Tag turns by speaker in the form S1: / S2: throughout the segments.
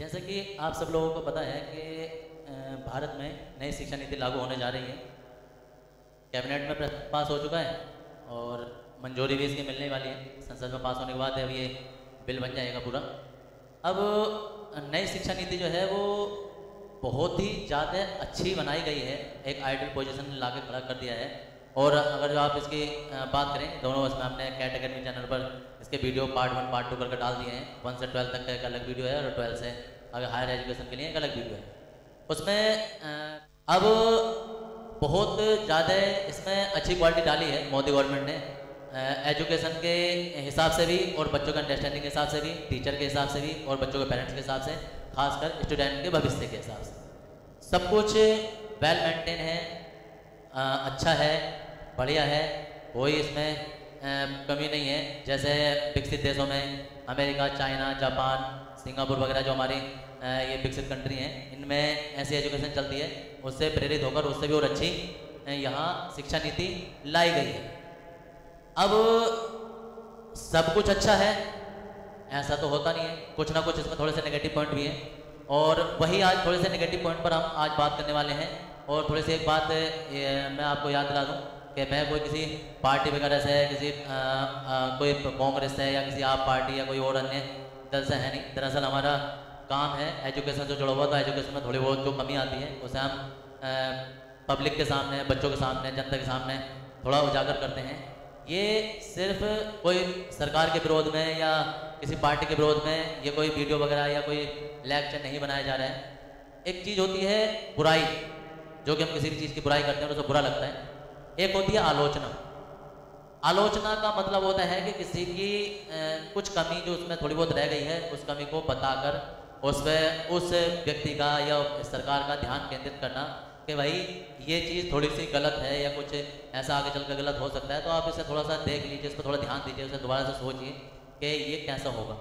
S1: जैसा कि आप सब लोगों को पता है कि भारत में नई शिक्षा नीति लागू होने जा रही है। कैबिनेट में पास हो चुका है और मंजूरी भी इसकी मिलने वाली है। संसद में पास होने के बाद अब ये बिल बन जाएगा पूरा। अब नई शिक्षा नीति जो है वो बहुत ही ज़्यादा अच्छी बनाई गई है, एक आइडियल पोजीशन ला के खड़ा कर दिया है। और अगर जो आप इसकी बात करें, दोनों इसमें हमने कैट अकेडमी चैनल पर इसके वीडियो पार्ट 1 पार्ट 2 करके डाल दिए हैं। 1 से 12 तक का एक अलग वीडियो है और 12 से अगर हायर एजुकेशन के लिए एक अलग वीडियो है। उसमें अब बहुत ज़्यादा इसमें अच्छी क्वालिटी डाली है मोदी गवर्नमेंट ने, एजुकेशन के हिसाब से भी और बच्चों के अंडरस्टैंडिंग के हिसाब से भी, टीचर के हिसाब से भी और बच्चों के पेरेंट्स के हिसाब से, खासकर स्टूडेंट के भविष्य के हिसाब से सब कुछ वेल मेंटेन है, अच्छा है, बढ़िया है, कोई इसमें कमी नहीं है। जैसे विकसित देशों में अमेरिका, चाइना, जापान, सिंगापुर वगैरह जो हमारी ये विकसित कंट्री हैं, इनमें ऐसी एजुकेशन चलती है, उससे प्रेरित होकर उससे भी और अच्छी यहाँ शिक्षा नीति लाई गई है। अब सब कुछ अच्छा है ऐसा तो होता नहीं है, कुछ ना कुछ इसमें थोड़े से नेगेटिव पॉइंट भी हैं और वही आज थोड़े से नेगेटिव पॉइंट पर हम आज बात करने वाले हैं। और थोड़ी सी एक बात मैं आपको याद दिला दूं कि मैं कोई किसी पार्टी वगैरह से, किसी कोई कांग्रेस से या किसी आप पार्टी या कोई और अन्य दल से है नहीं। दरअसल हमारा काम है एजुकेशन से जुड़ा हुआ, तो एजुकेशन में थोड़ी बहुत जो कमी आती है उसे हम पब्लिक के सामने, बच्चों के सामने, जनता के सामने थोड़ा उजागर करते हैं। ये सिर्फ कोई सरकार के विरोध में या किसी पार्टी के विरोध में ये कोई वीडियो वगैरह या कोई लेक्चर नहीं बनाया जा रहा है। एक चीज़ होती है बुराई, जो कि हम किसी भी चीज़ की बुराई करते हैं और उसे बुरा लगता है। एक होती है आलोचना। आलोचना का मतलब होता है कि किसी की कुछ कमी जो उसमें थोड़ी बहुत रह गई है, उस कमी को बताकर उस पर उस व्यक्ति का या सरकार का ध्यान केंद्रित करना कि भाई ये चीज़ थोड़ी सी गलत है या कुछ ऐसा आगे चल कर गलत हो सकता है, तो आप इसे थोड़ा सा देख लीजिए, इस पर थोड़ा ध्यान दीजिए, उसे दोबारा से सोचिए कि ये कैसा होगा।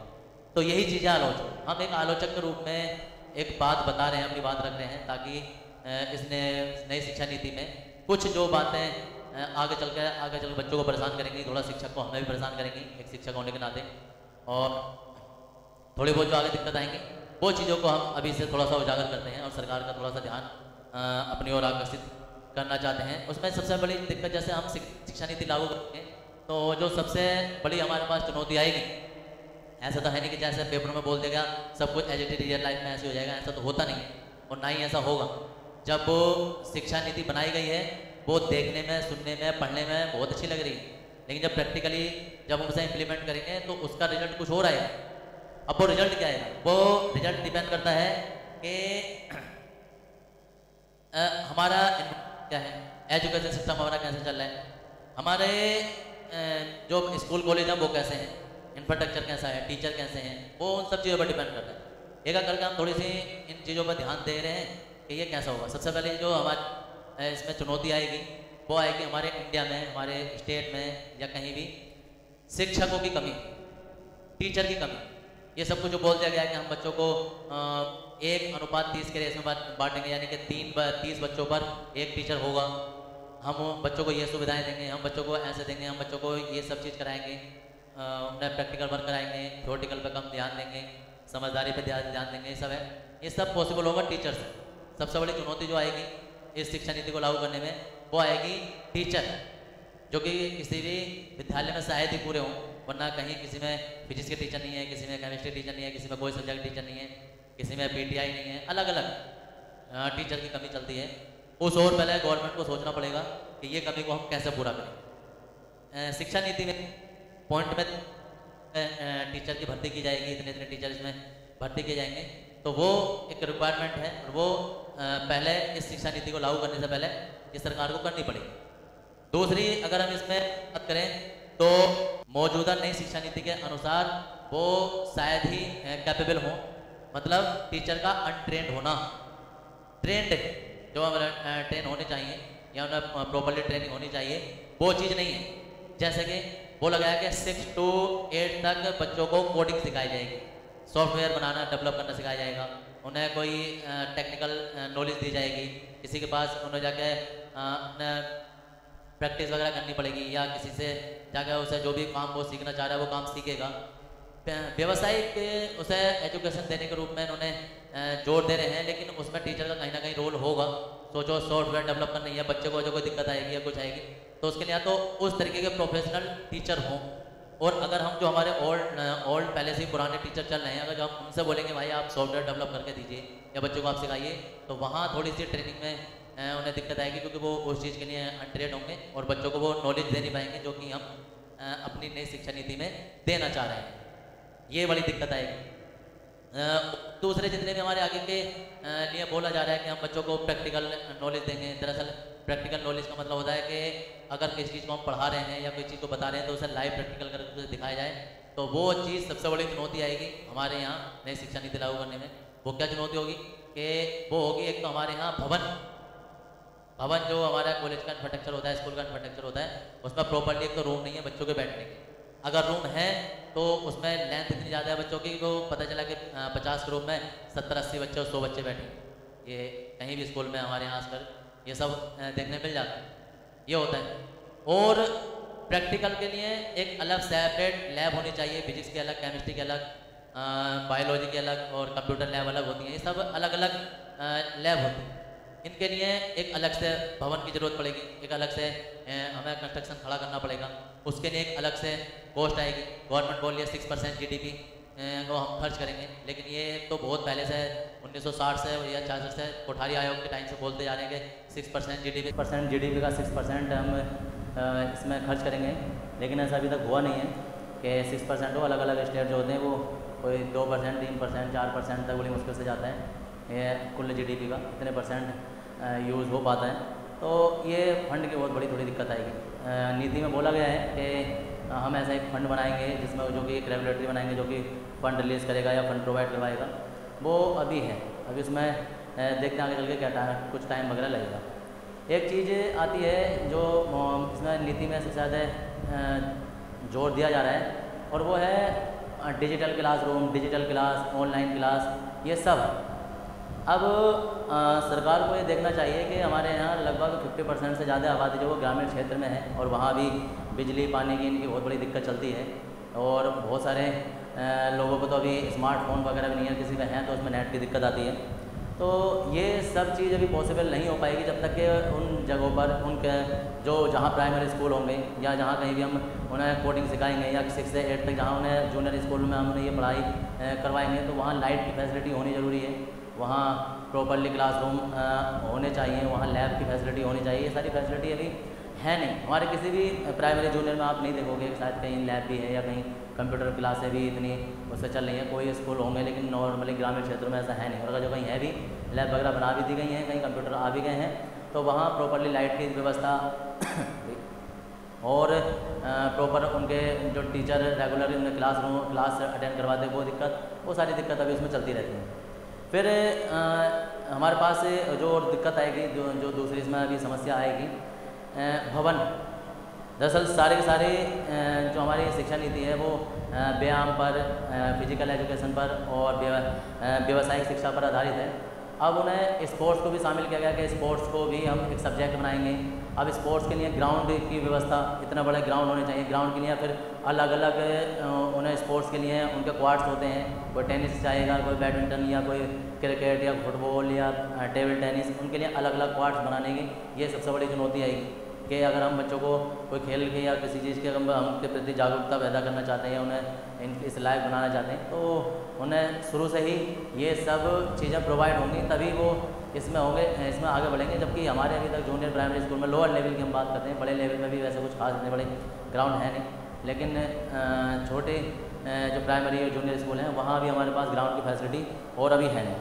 S1: तो यही चीज़ है आलोचना। हम एक आलोचक के रूप में एक बात बता रहे हैं, अपनी बात रख रहे हैं, ताकि इसने नई शिक्षा नीति में कुछ जो बातें आगे चल बच्चों को परेशान करेंगी, थोड़ा शिक्षक को हमें भी परेशान करेंगी एक शिक्षक होने के नाते, और थोड़ी बहुत जो आगे दिक्कत आएंगी वो चीज़ों को हम अभी से थोड़ा सा उजागर करते हैं और सरकार का थोड़ा सा ध्यान अपनी ओर आकर्षित करना चाहते हैं। उसमें सबसे बड़ी दिक्कत, जैसे हम शिक्षा नीति लागू करेंगे तो जो सबसे बड़ी हमारे पास चुनौती आएगी, ऐसा तो है नहीं कि जैसे पेपर में बोल देगा सब कुछ as it is real life में ऐसे हो जाएगा, ऐसा तो होता नहीं और ना ही ऐसा होगा। जब वो शिक्षा नीति बनाई गई है वो देखने में, सुनने में, पढ़ने में बहुत अच्छी लग रही है, लेकिन जब प्रैक्टिकली जब हम उसे इम्प्लीमेंट करेंगे तो उसका रिजल्ट कुछ और आएगा। अब वो रिजल्ट क्या आएगा? वो रिजल्ट डिपेंड करता है कि हमारा क्या है, एजुकेशन सिस्टम हमारा कैसे चल रहा है, हमारे जो स्कूल कॉलेज हैं वो कैसे हैं, इंफ्रास्ट्रक्चर कैसा है, टीचर कैसे हैं, वो उन सब चीज़ों पर डिपेंड करता है। एक करके हम थोड़ी सी इन चीज़ों पर ध्यान दे रहे हैं कि ये कैसा होगा। सबसे पहले जो हमारे इसमें चुनौती आएगी वो आएगी हमारे इंडिया में, हमारे स्टेट में या कहीं भी शिक्षकों की कमी, टीचर की कमी। ये सब कुछ जो बोल दिया गया है कि हम बच्चों को 1:30 के रेस में बांटेंगे, यानी कि 30 बच्चों पर एक टीचर होगा, हम बच्चों को ये सुविधाएं देंगे, हम बच्चों को ऐसे देंगे, हम बच्चों को ये सब चीज़ कराएंगे, उन्हें प्रैक्टिकल वर्क कराएंगे, थ्योरेटिकल पे कम ध्यान देंगे, समझदारी पे ध्यान देंगे। ये सब है, ये सब पॉसिबल होगा टीचर से। सबसे बड़ी चुनौती जो आएगी इस शिक्षा नीति को लागू करने में वो आएगी टीचर, जो कि किसी भी विद्यालय में शायद ही पूरे हों, वरना कहीं किसी में फिजिक्स के टीचर नहीं है, किसी में केमिस्ट्री टीचर नहीं है, किसी में कोई सब्जेक्ट टीचर नहीं है, किसी में पीटीआई नहीं है, अलग अलग टीचर की कमी चलती है। उस और पहले गवर्नमेंट को सोचना पड़ेगा कि ये कमी को हम कैसे पूरा करें। शिक्षा नीति में पॉइंट में टीचर की भर्ती की जाएगी, इतने टीचर इसमें भर्ती किए जाएंगे, तो वो एक रिक्वायरमेंट है और वो पहले इस शिक्षा नीति को लागू करने से पहले इस सरकार को करनी पड़ेगी। दूसरी, अगर हम इसमें बात करें तो मौजूदा नई शिक्षा नीति के अनुसार वो शायद ही कैपेबल हो, मतलब टीचर का अनट्रेंड होना, ट्रेंड जो ट्रेन होने चाहिए या उन्हें प्रॉपरली ट्रेनिंग होनी चाहिए, वो चीज़ नहीं है। जैसे कि वो लगाया कि 6 to 8 तक बच्चों को कोडिंग सिखाई जाएगी, सॉफ्टवेयर बनाना, डेवलप करना सिखाया जाएगा, उन्हें कोई टेक्निकल नॉलेज दी जाएगी, किसी के पास उन्हें जाके प्रैक्टिस वगैरह करनी पड़ेगी या किसी से जाकर उसे जो भी काम वो सीखना चाह रहा है वो काम सीखेगा। व्यवसायिक उसे एजुकेशन देने के रूप में इन्होंने जोर दे रहे हैं, लेकिन उसमें टीचर का कहीं ना कहीं रोल होगा। सोचो सॉफ्टवेयर डेवलप करना है, बच्चे को जो कोई दिक्कत आएगी या कुछ आएगी तो उसके लिए या तो उस तरीके के प्रोफेशनल टीचर हों, और अगर हम जो हमारे ओल्ड पहले से ही पुराने टीचर चल रहे हैं, अगर जो हम उनसे बोलेंगे भाई आप सॉफ्टवेयर डेवलप करके दीजिए या बच्चों को आप सिखाइए, तो वहाँ थोड़ी सी ट्रेनिंग में उन्हें दिक्कत आएगी, क्योंकि वो उस चीज़ के लिए अनट्रेड होंगे और बच्चों को वो नॉलेज दे नहीं पाएंगे जो कि हम अपनी नई शिक्षा नीति में देना चाह रहे हैं। ये बड़ी दिक्कत आएगी। दूसरे जितने भी हमारे आगे के लिए बोला जा रहा है कि हम बच्चों को प्रैक्टिकल नॉलेज देंगे, दरअसल प्रैक्टिकल नॉलेज का मतलब होता है कि अगर किसी चीज़ को हम पढ़ा रहे हैं या कोई चीज़ को बता रहे हैं तो उसे लाइव प्रैक्टिकल करके उसे दिखाया जाए, तो वो चीज़ सबसे बड़ी चुनौती आएगी हमारे यहाँ नई शिक्षा नीति लागू करने में। वो क्या चुनौती होगी कि वो होगी, एक तो हमारे यहाँ भवन जो हमारा कॉलेज का इंफ्रास्ट्रक्चर होता है, स्कूल का इंफ्रास्ट्रक्चर होता है, उसमें प्रॉपर्ली एक तो रूम नहीं है बच्चों के बैठने के। अगर रूम है तो उसमें लेंथ इतनी ज़्यादा है बच्चों की, तो पता चला कि 50 के रूम में 70-80 बच्चे और 100 बच्चे बैठे। ये कहीं भी स्कूल में हमारे यहाँ आजकल ये सब देखने मिल जाता है, ये होता है। और प्रैक्टिकल के लिए एक अलग सेपरेट लैब होनी चाहिए, फिजिक्स की अलग, केमिस्ट्री की अलग, बायोलॉजी की अलग और कंप्यूटर लैब अलग होती हैं। ये सब अलग अलग लैब होती हैं। इनके लिए एक अलग से भवन की ज़रूरत पड़ेगी, एक अलग से हमें कंस्ट्रक्शन खड़ा करना पड़ेगा, उसके लिए एक अलग से कॉस्ट आएगी। गवर्नमेंट बोल रही है 6% GDP को हम खर्च करेंगे, लेकिन ये तो बहुत पहले से 1960 से या 66 से कोठारी आयोग के टाइम से बोलते जा रहे हैं कि 6% GDP का 6% हम इसमें खर्च करेंगे, लेकिन ऐसा अभी तक हुआ नहीं है कि 6% हो। अलग अलग स्टेट जो होते हैं वो कोई 2%, 3%, 4% तक बड़ी मुश्किल से जाता है ये कुल GDP का, इतने परसेंट यूज़ हो पाता है। तो ये फंड की बहुत बड़ी थोड़ी दिक्कत आएगी। नीति में बोला गया है कि हम ऐसा एक फ़ंड बनाएंगे जिसमें जो कि एक रेगुलेटरी बनाएंगे जो कि फ़ंड रिलीज़ करेगा या फ़ंड प्रोवाइड करवाएगा, वो अभी है। अभी उसमें देखते हैं आगे चल के क्या टाइम, कुछ टाइम वगैरह लगेगा। एक चीज़ आती है जो इसमें नीति में सबसे ज़्यादा जोर दिया जा रहा है, और वो है digital classroom, digital class, online class, ये सब। अब सरकार को ये देखना चाहिए कि हमारे यहाँ लगभग 50% से ज़्यादा आबादी जो वो ग्रामीण क्षेत्र में है, और वहाँ भी बिजली पानी की इनकी बहुत बड़ी दिक्कत चलती है, और बहुत सारे लोगों को तो अभी स्मार्टफोन वगैरह भी नहीं है, किसी का है तो उसमें नेट की दिक्कत आती है। तो ये सब चीज़ अभी पॉसिबल नहीं हो पाएगी जब तक कि उन जगहों पर उनके जो जहाँ प्राइमरी स्कूल होंगे या जहाँ कहीं भी हम उन्हें कोडिंग सिखाएंगे या 6 से 8 तक जहाँ उन्हें जूनियर स्कूल में हम उन्हें ये पढ़ाई करवाएंगे, तो वहाँ लाइट की फैसिलिटी होनी ज़रूरी है, वहाँ प्रॉपरली क्लासरूम होने चाहिए, वहाँ लैब की फैसिलिटी होनी चाहिए। ये सारी फैसिलिटी अभी है नहीं। हमारे किसी भी प्राइमरी जूनियर में आप नहीं देखोगे शायद कहीं लैब भी है या कहीं कंप्यूटर क्लासें भी इतनी उससे चल रही हैं। कोई स्कूल होंगे लेकिन नॉर्मली ग्रामीण क्षेत्रों में ऐसा है नहीं। और अगर जो कहीं है भी, लैब वगैरह बना भी दी गई हैं, कहीं कंप्यूटर आ भी गए हैं, तो वहाँ प्रॉपरली लाइट की व्यवस्था और प्रॉपर उनके जो टीचर रेगुलर उनके क्लास अटेंड करवाते वो दिक्कत, वो सारी दिक्कत अभी उसमें चलती रहती है। फिर हमारे पास जो और दिक्कत आएगी, जो दूसरी इसमें अभी समस्या आएगी, भवन। दरअसल सारे के सारे जो हमारी शिक्षा नीति है वो व्यायाम पर, फिजिकल एजुकेशन पर और व्यावसायिक शिक्षा पर आधारित है। अब उन्हें स्पोर्ट्स को भी शामिल किया गया कि स्पोर्ट्स को भी हम एक सब्जेक्ट बनाएंगे। अब स्पोर्ट्स के लिए ग्राउंड की व्यवस्था, इतना बड़ा ग्राउंड होने चाहिए। ग्राउंड के लिए फिर अलग अलग उन्हें स्पोर्ट्स के लिए उनके क्वार्ट्स होते हैं। कोई टेनिस चाहेगा, कोई बैडमिंटन या कोई क्रिकेट या फुटबॉल या टेबल टेनिस, उनके लिए अलग अलग क्वार्ट्स बनाने की ये सबसे बड़ी चुनौती आएगी कि अगर हम बच्चों को कोई खेल के या किसी चीज़ के हम उनके प्रति जागरूकता पैदा करना चाहते हैं या उन्हें इस लायक बनाना चाहते हैं, तो उन्हें शुरू से ही ये सब चीज़ें प्रोवाइड होंगी, तभी वो इसमें होंगे, इसमें आगे बढ़ेंगे। जबकि हमारे अभी तक जूनियर प्राइमरी स्कूल में लोअर लेवल की हम बात करते हैं, बड़े लेवल में भी वैसे कुछ खास इतने बड़े ग्राउंड है नहीं, लेकिन छोटे जो प्राइमरी और जूनियर स्कूल हैं वहाँ भी हमारे पास ग्राउंड की फैसिलिटी और अभी है नहीं।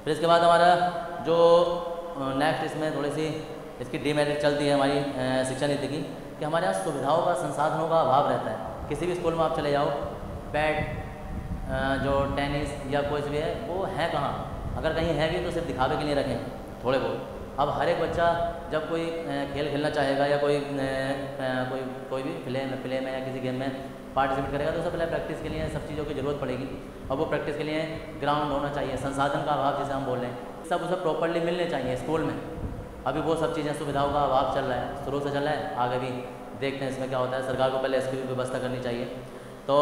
S1: फिर इसके बाद हमारा जो नेक्स्ट इसमें थोड़ी सी इसकी डीमेरिट चलती है हमारी शिक्षा नीति की, कि हमारे यहाँ सुविधाओं का, संसाधनों का अभाव रहता है। किसी भी स्कूल में आप चले जाओ, बैट जो टेनिस या कोई भी है वो है कहाँ, अगर कहीं है भी तो सिर्फ दिखावे के लिए रखें थोड़े बहुत। अब हर एक बच्चा जब कोई खेल खेलना चाहेगा या कोई भी प्ले में या किसी गेम में पार्टिसिपेट करेगा तो सबसे पहले प्रैक्टिस के लिए सब चीज़ों की ज़रूरत पड़ेगी, और वो प्रैक्टिस के लिए ग्राउंड होना चाहिए। संसाधन का अभाव जिसे हम बोल रहे हैं, सब उसे प्रॉपरली मिलने चाहिए स्कूल में। अभी वो सब चीज़ें, सुविधाओं का अभाव चल रहा है, शुरू से चल रहा है, आगे भी देखते हैं इसमें क्या होता है। सरकार को पहले इसकी भी व्यवस्था करनी चाहिए। तो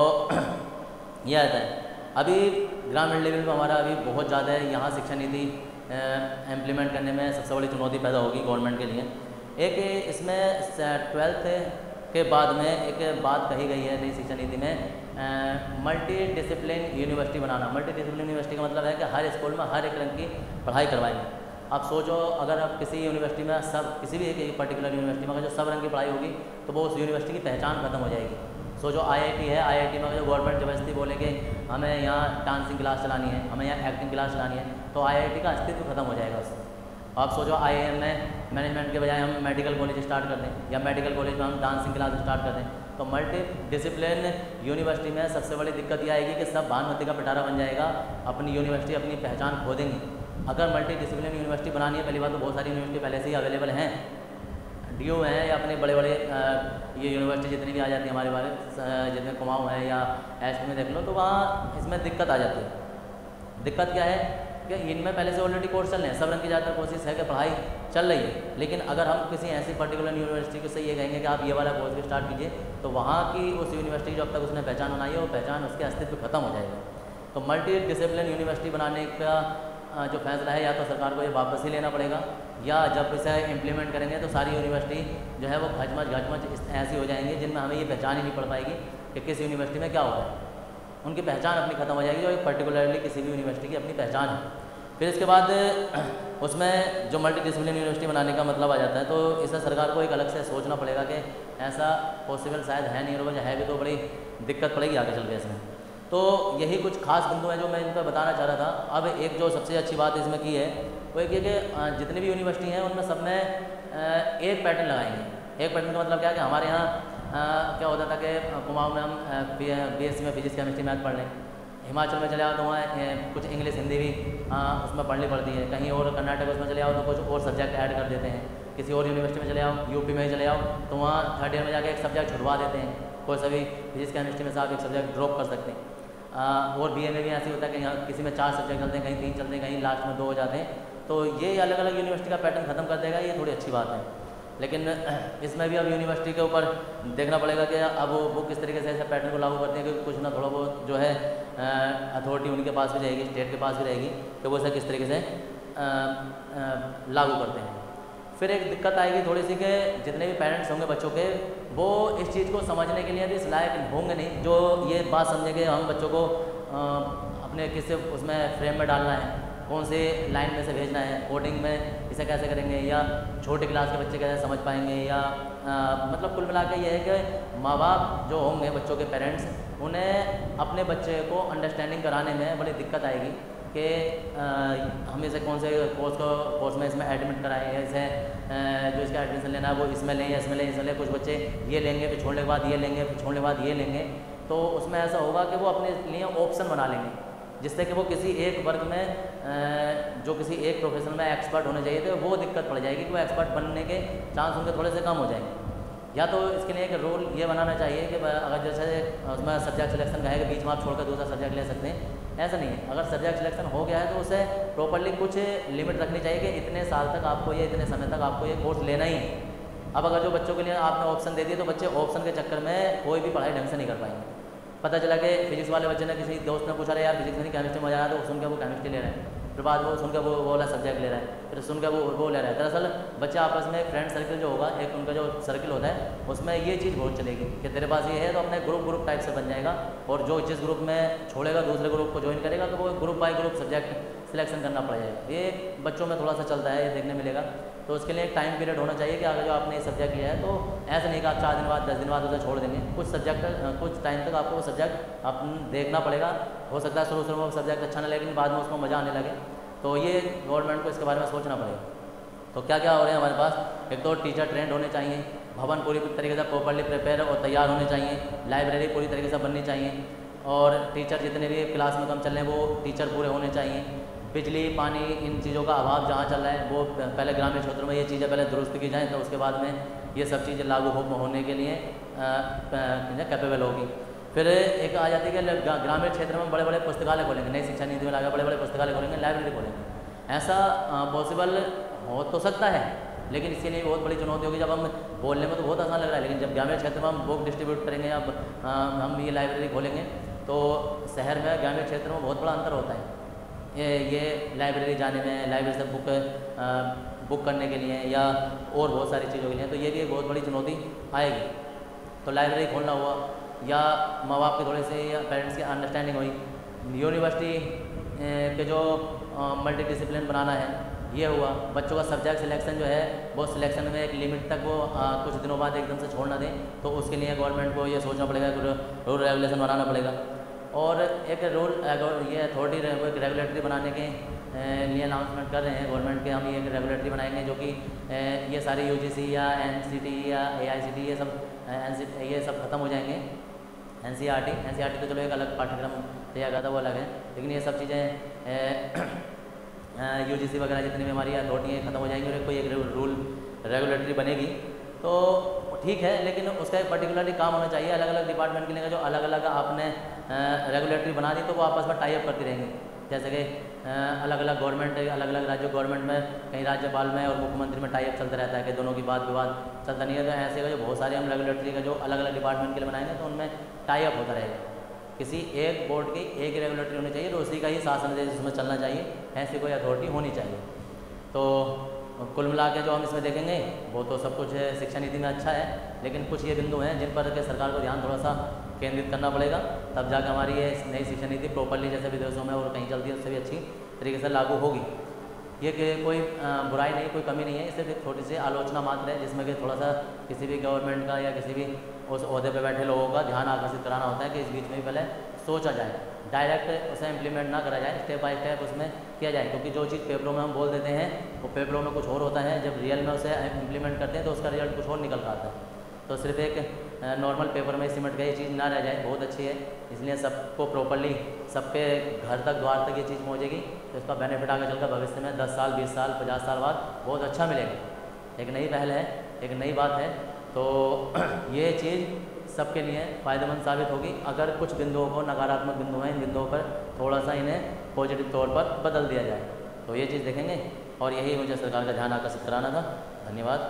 S1: ये आता है। अभी ग्रामीण लेवल पर हमारा अभी बहुत ज़्यादा है, यहाँ शिक्षा नीति इम्प्लीमेंट करने में सबसे बड़ी चुनौती पैदा होगी गवर्नमेंट के लिए। एक इसमें 12th के बाद में एक बात कही गई है नई शिक्षा नीति में, मल्टी डिसिप्लिन यूनिवर्सिटी बनाना। मल्टी डिसिप्लिन यूनिवर्सिटी का मतलब है कि हर स्कूल में हर एक रंग की पढ़ाई करवाएंगे। आप सोचो, अगर आप किसी यूनिवर्सिटी में सब किसी भी एक पर्टिकुलर यूनिवर्सिटी में अगर जो सब रंग की पढ़ाई होगी तो वो उस यूनिवर्सिटी की पहचान खत्म हो जाएगी। सोचो IIT है, IIT में जो गवर्नमेंट जबरदस्ती बोलेंगे हमें यहाँ डांसिंग क्लास चलानी है, हमें यहाँ एक्टिंग क्लास चलानी है, तो IIT का अस्तित्व खत्म हो जाएगा उससे। आप सोचो IIM में मैनेजमेंट के बजाय हम मेडिकल कॉलेज स्टार्ट कर दें, या मेडिकल कॉलेज में हम डांसिंग क्लास स्टार्ट कर दें, तो मल्टी डिसिप्लिन यूनिवर्सिटी में सबसे बड़ी दिक्कत यह आएगी कि सब भानुमति का पिटारा बन जाएगा, अपनी यूनिवर्सिटी अपनी पहचान खो देंगी। अगर मल्टी डिसिप्लिन यूनिवर्सिटी बनानी है, पहली बात तो बहुत सारी यूनिवर्सिटी पहले से ही अवेलेबल हैं, DU हैं या अपने बड़े बड़े ये यूनिवर्सिटी जितनी भी आ जाती है हमारे बारे जितने कुमाऊँ हैं या एस्ट में देख लो, तो वहाँ इसमें दिक्कत आ जाती है। दिक्कत क्या है कि इनमें पहले से ऑलरेडी कोर्स चल रहे हैं, सब रंग की ज़्यादातर कोशिश है कि पढ़ाई चल रही है, लेकिन अगर हम किसी ऐसी पर्टिकुलर यूनिवर्सिटी को से ये कहेंगे कि आप ये वाला कोर्स भी स्टार्ट कीजिए, तो वहाँ की उस यूनिवर्सिटी जो अब तक उसने पहचान बनाई है वो पहचान उसके अस्तित्व खत्म हो जाएगा। तो मल्टी डिसिप्लिन यूनिवर्सिटी बनाने का जो फैसला है, या तो सरकार को ये वापस ही लेना पड़ेगा, या जब इसे इम्प्लीमेंट करेंगे तो सारी यूनिवर्सिटी जो है वो घचमच ऐसी हो जाएंगी जिनमें हमें ये पहचान ही नहीं पड़ पाएगी कि किस यूनिवर्सिटी में क्या हो रहा है। उनकी पहचान अपनी ख़त्म हो जाएगी, जो एक पर्टिकुलरली किसी भी यूनिवर्सिटी की अपनी पहचान है। फिर इसके बाद उसमें जो मल्टी डिसिप्लिन यूनिवर्सिटी बनाने का मतलब आ जाता है, तो इसे सरकार को एक अलग से सोचना पड़ेगा कि ऐसा पॉसिबल शायद है नहीं, और है भी तो बड़ी दिक्कत पड़ेगी आगे चल के इसमें। तो यही कुछ खास बिंदु हैं जो मैं इन पर बताना चाह रहा था। अब एक जो सबसे अच्छी बात इसमें की है वो एक ये कि जितनी भी यूनिवर्सिटी हैं उनमें सब में एक पैटर्न लगाएंगे। एक पैटर्न का मतलब क्या है कि हमारे यहाँ क्या होता था कि कुमाऊँ में हम BSc में फिजिक्स केमिस्ट्री मैथ पढ़ लें, हिमाचल में चले आओ तो वहाँ कुछ इंग्लिश हिंदी भी उसमें पढ़नी पड़ती है, कहीं और कर्नाटक उसमें चले आओ तो कुछ और सब्जेक्ट ऐड कर देते हैं, किसी और यूनिवर्सिटी में चले आओ UP में चले आओ तो वहाँ 3rd ईयर में जाके एक सब्जेक्ट छुड़वा देते हैं, कोई सभी फिजिक्स केमिस्ट्री में से आप एक सब्जेक्ट ड्रॉप कर सकते हैं। और BA में भी ऐसे होता है कि यहाँ किसी में 4 सब्जेक्ट चलते हैं, कहीं 3 चलते हैं, कहीं लास्ट में 2 हो जाते हैं। तो ये अलग अलग यूनिवर्सिटी का पैटर्न खत्म कर देगा, ये थोड़ी अच्छी बात है। लेकिन इसमें भी अब यूनिवर्सिटी के ऊपर देखना पड़ेगा कि अब वो किस तरीके से ऐसे पैटर्न को लागू करते हैं, क्योंकि कुछ ना थोड़ा बहुत जो है अथॉरिटी उनके पास भी रहेगी, स्टेट के पास भी रहेगी कि वो इसे किस तरीके से लागू करते हैं। फिर एक दिक्कत आएगी थोड़ी सी कि जितने भी पेरेंट्स होंगे बच्चों के, वो इस चीज़ को समझने के लिए भी इस लायक होंगे नहीं जो ये बात समझेंगे हम बच्चों को अपने किस उसमें फ्रेम में डालना है, कौन से लाइन में से भेजना है, कोडिंग में इसे कैसे करेंगे, या छोटे क्लास के बच्चे कैसे समझ पाएंगे, या मतलब कुल मिला के ये है कि माँ बाप जो होंगे बच्चों के पेरेंट्स, उन्हें अपने बच्चे को अंडरस्टैंडिंग कराने में बड़ी दिक्कत आएगी कि हम इसे कौन से कोर्स में इसमें एडमिट कराएं, या इसे जो इसका एडमिशन लेना है वो इसमें लें या इसमें लें, इसमें लें। कुछ बच्चे ये लेंगे फिर छोड़ने के बाद ये लेंगे, फिर छोड़ने के बाद ये लेंगे, तो उसमें ऐसा होगा कि वो अपने लिए ऑप्शन बना लेंगे, जिससे कि वो किसी एक वर्ग में जो किसी एक प्रोफेशन में एक्सपर्ट होने चाहिए थे वो दिक्कत पड़ जाएगी कि वो एक्सपर्ट बनने के चांस उनके थोड़े से कम हो जाएंगे। या तो इसके लिए एक रूल ये बनाना चाहिए कि अगर जैसे उसमें सब्जेक्ट सिलेक्शन का है कि बीच में आप छोड़कर दूसरा सब्जेक्ट ले सकते हैं, ऐसा नहीं है। अगर सब्जेक्ट सिलेक्शन हो गया है तो उसे प्रॉपर्ली कुछ लिमिट रखनी चाहिए कि इतने साल तक आपको ये, इतने समय तक आपको ये कोर्स लेना ही है। अब अगर जो बच्चों के लिए आपने ऑप्शन दे दिए तो बच्चे ऑप्शन के चक्कर में कोई भी पढ़ाई ढंग से नहीं कर पाएंगे। पता चला कि फिजिक्स वाले बच्चे ने किसी दोस्त ने पूछा, यार फिजिक्स नहीं केमिस्ट्री में मजा आया, तो सुन के वो केमिस्ट्री ले रहे हैं, फिर बाद वो सुनकर वो वाला सब्जेक्ट ले रहा है, फिर सुनकर वो ले रहा है। दरअसल बच्चे आपस में फ्रेंड सर्कल जो होगा, एक उनका जो सर्कल होता है उसमें ये चीज़ बहुत चलेगी कि तेरे पास ये है तो अपने ग्रुप टाइप से बन जाएगा, और जो जिस ग्रुप में छोड़ेगा दूसरे ग्रुप को ज्वाइन करेगा तो वो group by group subject selection करना पड़ जाएगा। ये बच्चों में थोड़ा सा चलता है, ये देखने मिलेगा। तो उसके लिए एक टाइम पीरियड होना चाहिए कि अगर जो आपने ये सब्जेक्ट लिया है तो ऐसा नहीं कि आप 4 दिन बाद 10 दिन बाद उसे छोड़ देंगे। कुछ सब्जेक्ट कुछ टाइम तक आपको वो सब्जेक्ट आप देखना पड़ेगा। हो सकता है शुरू में वो सब्जेक्ट अच्छा ना लगे, लेकिन बाद में उसको मज़ा आने लगे, तो ये गवर्नमेंट को इसके बारे में सोचना पड़ेगा। तो क्या क्या हो रहे हैं हमारे पास, एक तो टीचर ट्रेंड होने चाहिए, भवन पूरी तरीके से प्रॉपर्ली प्रिपेयर और तैयार होने चाहिए, लाइब्रेरी पूरी तरीके से बननी चाहिए, और टीचर जितने भी क्लास में कम चल रहे हैं वो टीचर पूरे होने चाहिए। बिजली पानी इन चीज़ों का अभाव जहाँ चल रहा है वो पहले ग्रामीण क्षेत्रों में ये चीज़ें पहले दुरुस्त की जाएँ, तो उसके बाद में ये सब चीज़ें लागू होने के लिए कैपेबल होगी। फिर एक आ जाती है कि ग्रामीण क्षेत्र में बड़े बड़े पुस्तकालय खोलेंगे, नई शिक्षा नीति में लगा बड़े बड़े पुस्तकालय खोलेंगे, लाइब्रेरी खोलेंगे। ऐसा पॉसिबल हो तो सकता है, लेकिन इसके लिए बहुत बड़ी चुनौती होगी। जब हम बोलने में तो बहुत आसान लग रहा है, लेकिन जब ग्रामीण क्षेत्र में हम बुक डिस्ट्रीब्यूट करेंगे या हम ये लाइब्रेरी खोलेंगे तो शहर में ग्रामीण क्षेत्रों में बहुत बड़ा अंतर होता है। ये लाइब्रेरी जाने में, लाइब्रेरी से बुक करने के लिए या और बहुत सारी चीज़ों के लिए, तो ये भी एक बहुत बड़ी चुनौती आएगी। तो लाइब्रेरी खोलना हुआ, या माँ बाप के थोड़े से या पेरेंट्स की अंडरस्टैंडिंग हुई, यूनिवर्सिटी के जो मल्टी डिसिप्लिन बनाना है ये हुआ, बच्चों का सब्जेक्ट सिलेक्शन जो है वो सिलेक्शन में एक लिमिट तक वो कुछ दिनों बाद एकदम से छोड़ ना दें, तो उसके लिए गवर्नमेंट को ये सोचना पड़ेगा, रूल रेगुलेशन बनाना पड़ेगा। और एक ये अथॉरिटी एक रेगुलेटरी बनाने के लिए अनाउंसमेंट कर रहे हैं गवर्नमेंट के, हम ये एक रेगुलेटरी बनाएंगे जो कि ये सारी UGC या NCT या AICT ये सब खत्म हो जाएंगे। NCERT तो चलो एक अलग पाठ्यक्रम दिया गया था, वो अलग है, लेकिन ये सब चीज़ें UGC वगैरह जितनी भी हमारी अथॉरिटी खत्म हो जाएंगी और कोई एक रूल रेगुलेटरी बनेगी तो ठीक है, लेकिन उसका एक पर्टिकुलरली काम होना चाहिए। अलग अलग डिपार्टमेंट के लिए जो अलग अलग आपने रेगुलेटरी बना दी तो वो आपस में टाई अप करती रहेंगी। जैसे कि अलग अलग गवर्नमेंट, अलग अलग राज्य गवर्नमेंट में कहीं राज्यपाल में और मुख्यमंत्री में टाई अप चलता रहता है कि दोनों की बात विवाद चलता नहीं है। तो ऐसे का जो बहुत सारे हम रेगुलेटरी का जो अलग अलग डिपार्टमेंट के लिए बनाएंगे तो उनमें टाई अप होता रहेगा। किसी एक बोर्ड की एक रेगुलेटरी होनी चाहिए, तो उसी का ही शासन उसमें चलना चाहिए, ऐसी कोई अथॉरिटी होनी चाहिए। तो कुल मिला के जो हम इसमें देखेंगे वो तो सब कुछ शिक्षा नीति में अच्छा है, लेकिन कुछ ये बिंदु हैं जिन पर के सरकार को ध्यान थोड़ा सा केंद्रित करना पड़ेगा, तब जाकर हमारी ये नई शिक्षा नीति प्रॉपरली जैसे विदेशों में और कहीं चलती है उससे भी अच्छी तरीके से लागू होगी। ये कोई बुराई नहीं, कोई कमी नहीं है, सिर्फ एक छोटी सी आलोचना मात्र है जिसमें कि थोड़ा सा किसी भी गवर्नमेंट का या किसी भी उस ओहदे पे बैठे लोगों का ध्यान आकर्षित कराना होता है कि इस बीच में भी पहले सोचा जाए, डायरेक्ट उसे इम्प्लीमेंट ना करा जाए, स्टेप बाय स्टेप उसमें किया जाए। क्योंकि जो चीज़ पेपरों में हम बोल देते हैं वो पेपरों में कुछ और होता है, जब रियल में उसे इम्प्लीमेंट करते हैं तो उसका रिजल्ट कुछ और निकल कर आता है। तो सिर्फ एक नॉर्मल पेपर में सिमट गई चीज़ ना रह जाए, बहुत अच्छी है। इसलिए सबको प्रॉपरली सबके घर तक द्वार तक ये चीज़ पहुँचेगी तो इसका बेनिफिट आगे चलकर भविष्य में 10 साल 20 साल 50 साल बाद बहुत अच्छा मिलेगा। एक नई पहल है, एक नई बात है, तो ये चीज़ सबके लिए फ़ायदेमंद साबित होगी अगर कुछ बिंदुओं को, नकारात्मक बिंदु हैं, इन बिंदुओं पर थोड़ा सा इन्हें पॉजिटिव तौर पर बदल दिया जाए। तो ये चीज़ देखेंगे और यही मुझे सरकार का ध्यान आकर्षित कराना था। धन्यवाद।